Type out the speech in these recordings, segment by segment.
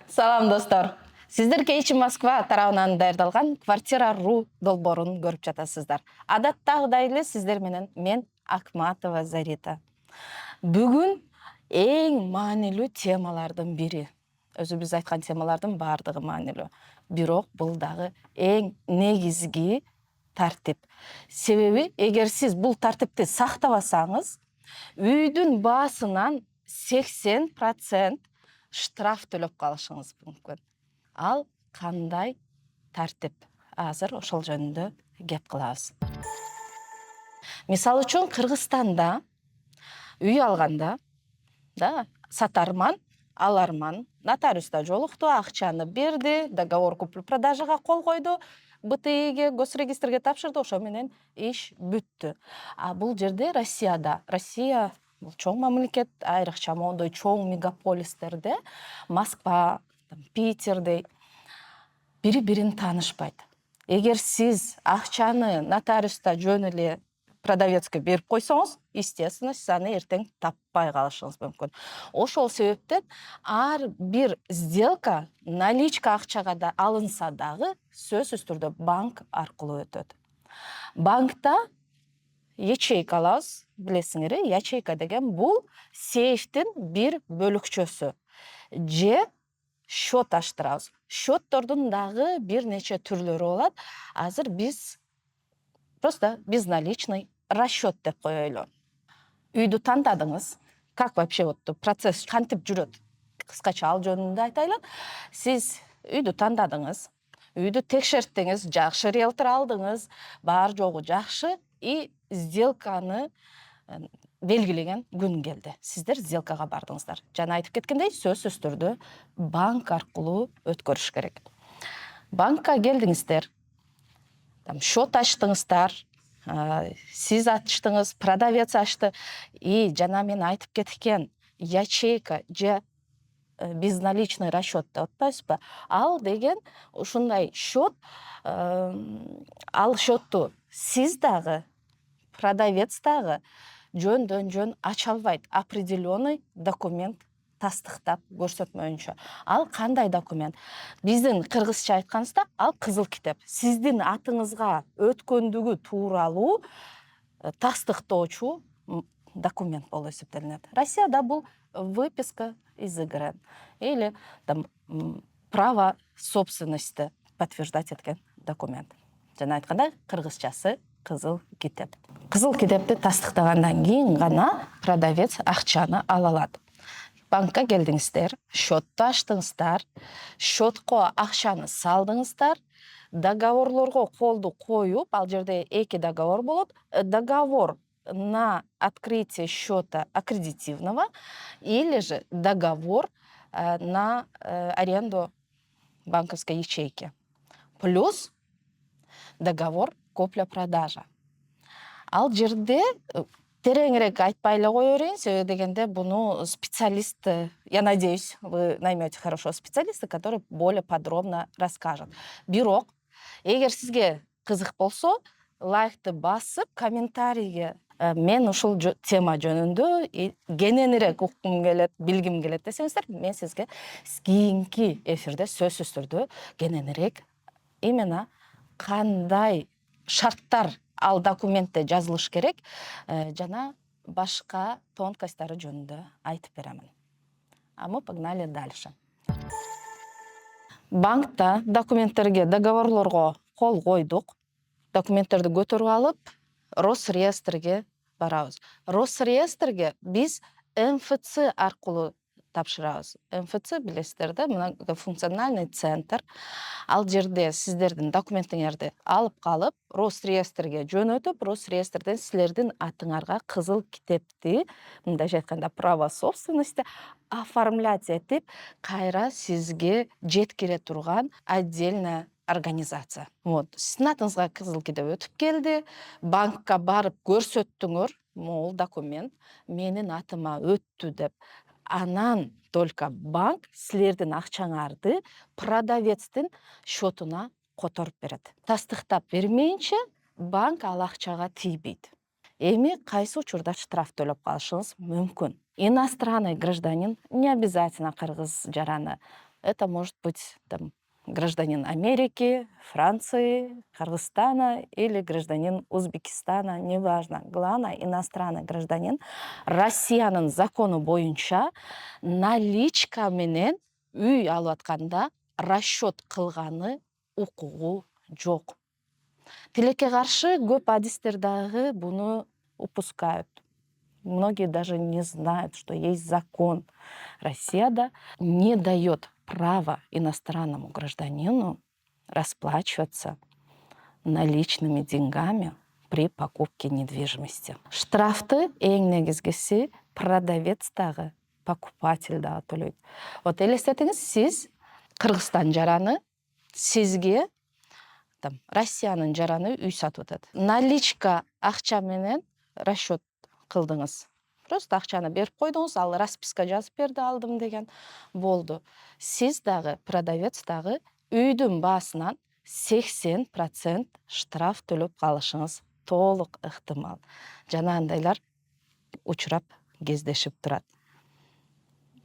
Салам достор. Сиздер Кейчи Москва тарабынан даярдалган Квартира.ру долбоорун көрүп жатасыздар. Адаттагыдай эле сиздер менен мен Акматова Зарита. Бүгүн эң маанилүү темалардын бири. Өзүбүз айткан темалардын баардыгы маанилүү. Бирок бул дагы эң негизги тартип. Себеби эгер сиз бул тартипти сактабасаңыз, үйдүн баасынан 80% штраф төлөп калышыңыз мүмкүн. Ал кандай тартип? Азыр ошол жөнүндө кеп кылабыз. Мисалы үчүн Кыргызстанда үй алганда сатарман, аларман нотариуста жолукту, акчаны берди, договор куплю-продажага кол койду, БТИге, госрегистрге тапшырды, ошо менен иш бүттү. А бул жерде Россия бул чоң мамлекет, айрыкча моундай чоң мегаполистерде, Москва, Питерде бири-бирин таанышпайт. Эгер сиз акчаны нотариуста жөн эле продавецке берип койсоңуз, естественно, сиз аны эртең таппай калышыңыз мүмкүн. Ошол себептен ар бир сделка наличка акчага да алынса дагы сөзсүз түрдө банк аркылуу өтөт. Банкта ячейка алабыз, билесиңер, ячейка деген бул сейфтин бир бөлүкчөсү. Же счет аштырабыз. Счеттордун дагы бир нече түрлөрү болот. Азыр биз просто безналичный расчет деп коелу. Үйдү тандадыңыз. Как вообще процесс кантип жүрөт? Кыскача ал жөнүндө айтайлы. Сиз үйдү тандадыңыз. Үйдү текшерттиңиз, жакшы риэлтор алдыңыз, бар жогу жакшы, и сделканы белгилеген күн келди. Сиздер сделкага бардыңыздар. Жана айтып кеткендей, сөзсүз түрдө банк аркылуу өткөрүш керек. Банкка келдиңиздер, счет ачтыңыздар, сиз ачтыңыз, продавец ачты, и жана мен айтып кеткен ячейка же безналичный расчет деп атпайсызбы? Ал деген ушундай счет, ал счетту сиз дагы, продавец дагы жөндөн жөн ача албайт. Определенный документ тастыктап көрсөтмөйүнчө. Ал кандай документ? Биздин кыргызча айтканыбызда ал кызыл китеп. Сиздин атыңызга өткөндүгү тууралуу тастыктоочу документ болуп эсептелинет. Россияда бул выписка из игры или право собственности подтверждать эткен документ. Жана айтканда кыргызчасы кызыл китеп. Кызыл китепти тастыктагандан кийин гана продавец акчаны ала алат. Банкка келдиңиздер, счетту ачтыңыздар, счетко акчаны салдыңыздар, договорлорго колду коюп, ал жерде эки договор болот. Договор на открытие счета аккредитивного или же договор на аренду банковской ячейки. Плюс договор купля-продажа. Ал жерде тереңирээк айтпай эле кое берейин, себеби дегенде буну специалист, я надеюсь, вы наймете хорошего специалиста, который более подробно расскажет. Бирок, эгер сизге кызык болсо, лайкты басып, комментарийге мен ушул тема жөнүндө кененирээк уккум келет, билгим келет десеңиздер, мен сизге кийинки эфирде сөзсүз түрдө кененирээк именно кандай шарттар ал документте жазылыш керек, жана башка тонкостьтары жөнүндө айтып беремин. А мы погнали дальше. Банкта документтерге, договорлорго кол койдук. Документтерди көтөрүп алып, Росреестрге барабыз. Росреестрге биз МФЦ аркылуу тапшырабыз. МФЦ билесиздер да, многофункциональный центр. Ал жерде сиздердин документиңерди алып калып, Росреестрге жөнөтүп, Росреестрден силердин атыңарга кызыл китепти, мындайча айтканда право собственности оформлять этип, кайра сизге жеткире турган отдельная организация. Сиздин атыңызга кызыл китеп өтүп келди, банкка барып көрсөттүңөр, могул документ менин атыма өттү деп. Анан только банк силердин акчаңарды продавецтин счетуна которуп берет. Тастыктап бермейинче банк ал акчага тийбейт. Эми кайсы учурда штраф төлөп калышыңыз мүмкүн. Иностранный гражданин, не обязательно кыргыз жараны, Это может быть там гражданин Америки, Франции, Кыргызстана или гражданин Узбекистана, неважно. Главное, иностранный гражданин. Россиянын закону боюнча наличка менен үй алып атканда расчет кылганы укугу жок. Тилекке каршы көп адистер дагы буну упускают. Многие даже не знают, что есть закон. Россияда не дает права иностранному гражданину расплачиваться наличными деньгами при покупке недвижимости. Штрафты эң негизгиси продавец дагы, покупатель дагы төлөйт. Вот элестетиңиз, сиз Кыргызстан жараны сизге Россиянын жараны үй сатып атат. Наличка акча менен расчет кылдыңыз. Просто акчаны берип койдуңуз, ал расписка жазып берди, алдым деген болду. Сиз дагы, продавец дагы үйдүн баасынан 80% штраф төлөп калышыңыз толук ыктымал. Жанагындайлар учурап кездешип турат.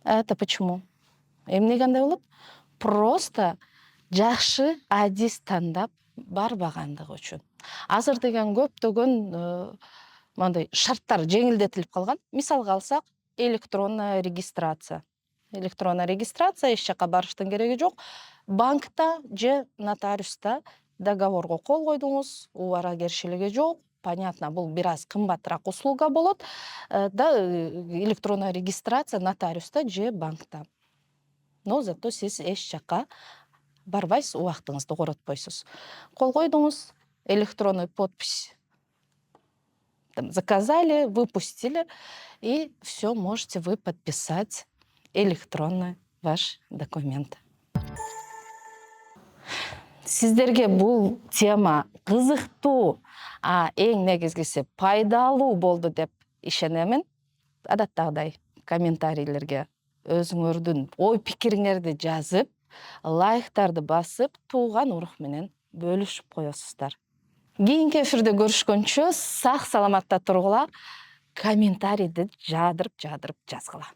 Это почему? Эмнеге андай болот? Просто жакшы адис тандап барбагандыгы үчүн. Азыр деген көптөгөн мындай шарттар жеңилдетилип калган. Мисалга алсак, электронная регистрация. Электронная регистрация, эч жака барыштын кереги жок. Банкта же нотариуста договорго кол койдуңуз, убаракерчилиги жок. Понятно, бул бир аз кымбатыраак услуга болот. Электронная регистрация нотариуста же банкта. Но зато сиз эч жака барбайсыз, убактыңызды коротпойсуз. Кол койдуңуз, электронный подпись заказали, выпустили, и все можете вы подписать электронно ваш документ. Сиздерге бул тема кызыктуу, эң негизгиси пайдалуу болду деп ишенемин. Адаттагыдай комментарийлерге өзүңөрдүн ой пикириңерди жазып, лайктарды басып, тууган урук менен бөлүшүп коесуздар. Кийинки эфирде көрүшкөнчө сак саламатта тургула, комментарийди жадырып жазгыла.